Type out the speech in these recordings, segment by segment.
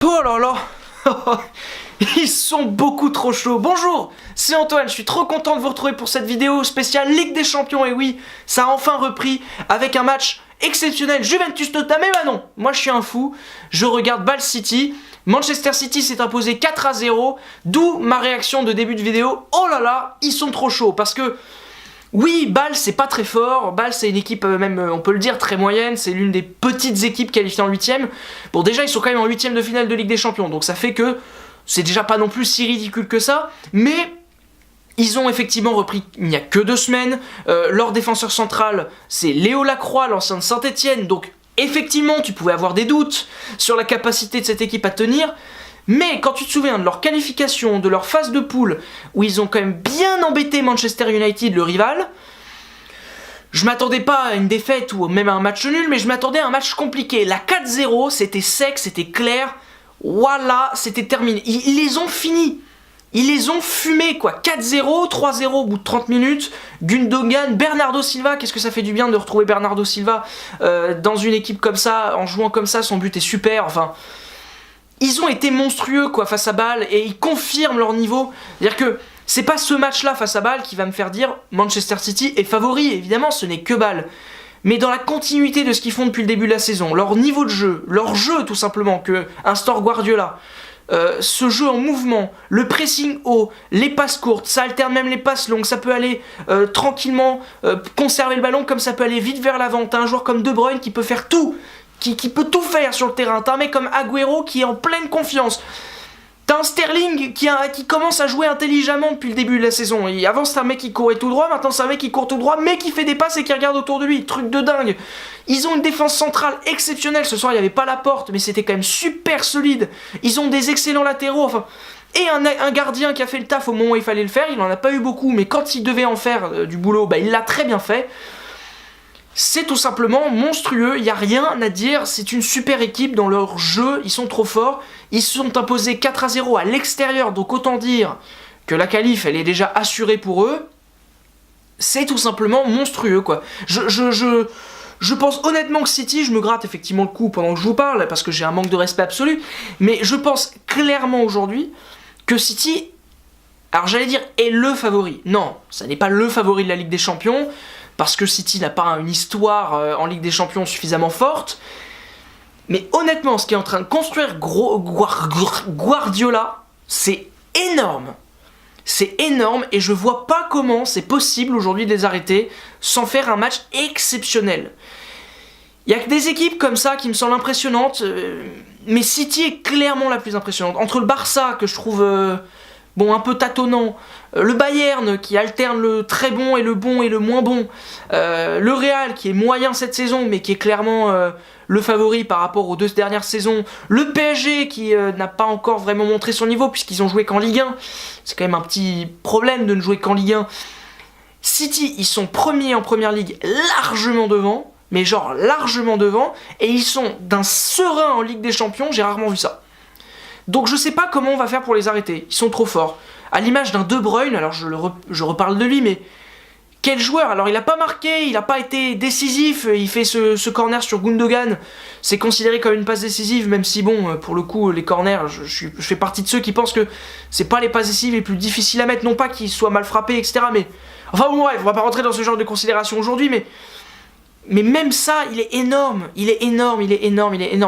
Oh là là. Ils sont beaucoup trop chauds. Bonjour, c'est Antoine, je suis trop content de vous retrouver pour cette vidéo spéciale Ligue des Champions. Et oui, ça a enfin repris avec un match exceptionnel. Juventus-Tottenham, mais bah non, moi je suis un fou. Je regarde Bâle City. Manchester City s'est imposé 4-0, d'où ma réaction de début de vidéo. Oh là là, ils sont trop chauds parce que... Oui, Bâle c'est pas très fort, Bâle c'est une équipe même, on peut le dire, très moyenne, c'est l'une des petites équipes qualifiées en 8ème. Bon déjà ils sont quand même en 8ème de finale de Ligue des Champions, donc ça fait que c'est déjà pas non plus si ridicule que ça, mais ils ont effectivement repris il n'y a que 2 semaines, leur défenseur central c'est Léo Lacroix, l'ancien de Saint-Etienne, donc effectivement tu pouvais avoir des doutes sur la capacité de cette équipe à tenir. Mais quand tu te souviens de leur qualification, de leur phase de poule, où ils ont quand même bien embêté Manchester United, le rival, je m'attendais pas à une défaite ou même à un match nul, mais je m'attendais à un match compliqué. La 4-0, c'était sec, c'était clair, voilà, c'était terminé. Ils les ont finis, ils les ont fumés quoi. 4-0, 3-0 au bout de 30 minutes, Gundogan, Bernardo Silva, qu'est-ce que ça fait du bien de retrouver Bernardo Silva dans une équipe comme ça, en jouant comme ça, son but est super, enfin... Ils ont été monstrueux quoi face à Bâle et ils confirment leur niveau. C'est-à-dire que c'est pas ce match-là face à Bâle qui va me faire dire Manchester City est favori. Évidemment, ce n'est que Bâle. Mais dans la continuité de ce qu'ils font depuis le début de la saison, leur niveau de jeu, leur jeu tout simplement que instaure Guardiola, ce jeu en mouvement, le pressing haut, les passes courtes, ça alterne même les passes longues, ça peut aller tranquillement conserver le ballon comme ça peut aller vite vers l'avant. T'as un joueur comme De Bruyne qui peut faire tout. Qui peut tout faire sur le terrain. T'as un mec comme Agüero qui est en pleine confiance. T'as un Sterling qui commence à jouer intelligemment depuis le début de la saison. Et avant c'était un mec qui courait tout droit, maintenant c'est un mec qui court tout droit, mais qui fait des passes et qui regarde autour de lui. Truc de dingue. Ils ont une défense centrale exceptionnelle. Ce soir il n'y avait pas Laporte, mais c'était quand même super solide. Ils ont des excellents latéraux. Enfin, et un gardien qui a fait le taf au moment où il fallait le faire. Il n'en a pas eu beaucoup, mais quand il devait en faire du boulot, bah, il l'a très bien fait. C'est tout simplement monstrueux, il n'y a rien à dire, c'est une super équipe dans leur jeu, ils sont trop forts, ils se sont imposés 4-0 à l'extérieur, donc autant dire que la qualif elle est déjà assurée pour eux, c'est tout simplement monstrueux quoi. Je pense honnêtement que City, je me gratte effectivement le cou pendant que je vous parle, parce que j'ai un manque de respect absolu, mais je pense clairement aujourd'hui que City, alors j'allais dire est le favori, non, ça n'est pas le favori de la Ligue des Champions, parce que City n'a pas une histoire en Ligue des Champions suffisamment forte. Mais honnêtement, ce qui est en train de construire Guardiola, c'est énorme. C'est énorme et je vois pas comment c'est possible aujourd'hui de les arrêter sans faire un match exceptionnel. Il y a que des équipes comme ça qui me semblent impressionnantes, mais City est clairement la plus impressionnante. Entre le Barça, que je trouve... bon, un peu tâtonnant, le Bayern qui alterne le très bon et le moins bon, le Real qui est moyen cette saison mais qui est clairement le favori par rapport aux 2 dernières saisons, le PSG qui n'a pas encore vraiment montré son niveau puisqu'ils ont joué qu'en Ligue 1, c'est quand même un petit problème de ne jouer qu'en Ligue 1. City, ils sont premiers en Première Ligue largement devant, mais genre largement devant, et ils sont d'un serein en Ligue des Champions, j'ai rarement vu ça. Donc je sais pas comment on va faire pour les arrêter, ils sont trop forts. À l'image d'un De Bruyne, alors je reparle de lui, mais quel joueur. Alors il a pas marqué, il a pas été décisif, il fait ce corner sur Gundogan, c'est considéré comme une passe décisive, même si bon, pour le coup, les corners, je fais partie de ceux qui pensent que c'est pas les passes décisives les plus difficiles à mettre, non pas qu'ils soient mal frappés, etc. Mais, enfin bon bref, on va pas rentrer dans ce genre de considération aujourd'hui, mais même ça, il est énorme.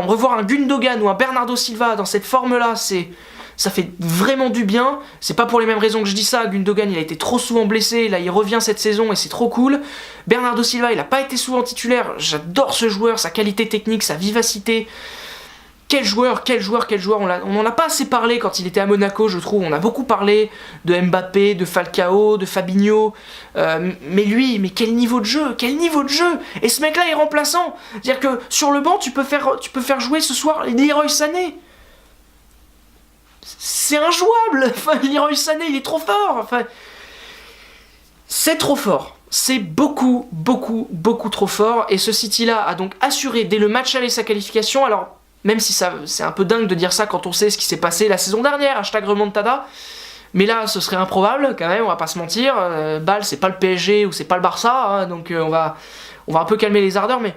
Revoir un Gundogan ou un Bernardo Silva dans cette forme-là, ça fait vraiment du bien. C'est pas pour les mêmes raisons que je dis ça. Gundogan, il a été trop souvent blessé. Là, il revient cette saison et c'est trop cool. Bernardo Silva, il a pas été souvent titulaire. J'adore ce joueur, sa qualité technique, sa vivacité. Quel joueur. On n'en a pas assez parlé quand il était à Monaco, je trouve. On a beaucoup parlé de Mbappé, de Falcao, de Fabinho. Mais lui, mais quel niveau de jeu. Et ce mec-là est remplaçant. C'est-à-dire que sur le banc, tu peux faire jouer ce soir Leroy Sané. C'est injouable. Enfin, Leroy Sané, il est trop fort. Enfin, c'est trop fort. C'est beaucoup trop fort. Et ce City-là a donc assuré dès le match aller sa qualification. Alors, même si c'est un peu dingue de dire ça quand on sait ce qui s'est passé la saison dernière, #remontada, mais là ce serait improbable quand même, on va pas se mentir, Bâle c'est pas le PSG ou c'est pas le Barça, hein, donc on va un peu calmer les ardeurs, mais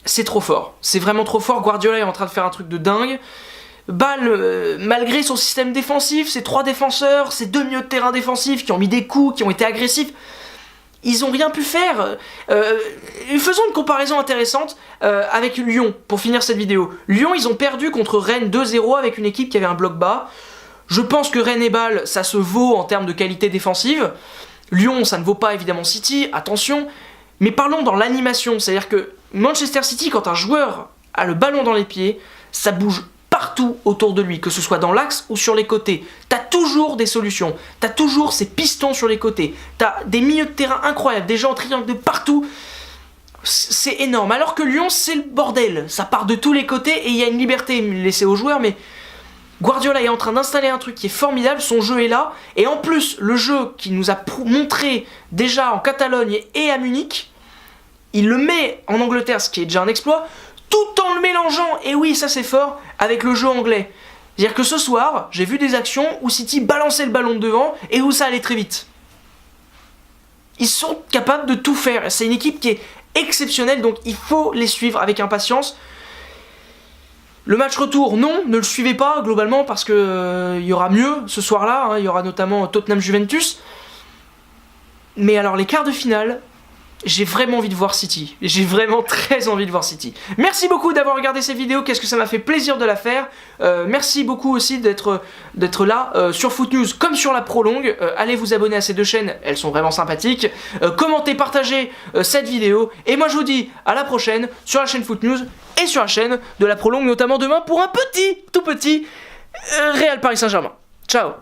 c'est trop fort, c'est vraiment trop fort. Guardiola est en train de faire un truc de dingue, Bâle, malgré son système défensif, ses 3 défenseurs, ses 2 milieux de terrain défensifs qui ont mis des coups, qui ont été agressifs, ils ont rien pu faire. Faisons une comparaison intéressante avec Lyon, pour finir cette vidéo. Lyon, ils ont perdu contre Rennes 2-0 avec une équipe qui avait un bloc bas. Je pense que Rennes et Bâle, ça se vaut en termes de qualité défensive. Lyon, ça ne vaut pas évidemment City, attention. Mais parlons dans l'animation, c'est-à-dire que Manchester City, quand un joueur a le ballon dans les pieds, ça bouge partout autour de lui, que ce soit dans l'axe ou sur les côtés. T'as toujours des solutions, t'as toujours ces pistons sur les côtés, t'as des milieux de terrain incroyables, des gens en triangle de partout. C'est énorme. Alors que Lyon, c'est le bordel. Ça part de tous les côtés et il y a une liberté laissée aux joueurs, mais Guardiola est en train d'installer un truc qui est formidable, son jeu est là, et en plus, le jeu qu'il nous a montré déjà en Catalogne et à Munich, il le met en Angleterre, ce qui est déjà un exploit, tout en le mélangeant, et oui, ça c'est fort, avec le jeu anglais. C'est-à-dire que ce soir, j'ai vu des actions où City balançait le ballon de devant et où ça allait très vite. Ils sont capables de tout faire. C'est une équipe qui est exceptionnelle, donc il faut les suivre avec impatience. Le match retour, non, ne le suivez pas globalement parce que y aura mieux ce soir-là. Il y aura notamment Tottenham-Juventus. Mais alors les quarts de finale, j'ai vraiment envie de voir City. J'ai vraiment très envie de voir City. Merci beaucoup d'avoir regardé cette vidéo. Qu'est-ce que ça m'a fait plaisir de la faire. Merci beaucoup aussi d'être là sur Foot News comme sur la Prolongue. Allez vous abonner à ces 2 chaînes, elles sont vraiment sympathiques. Commentez, partagez cette vidéo. Et moi je vous dis à la prochaine sur la chaîne Foot News et sur la chaîne de la Prolongue, notamment demain pour un tout petit Real Paris Saint-Germain. Ciao.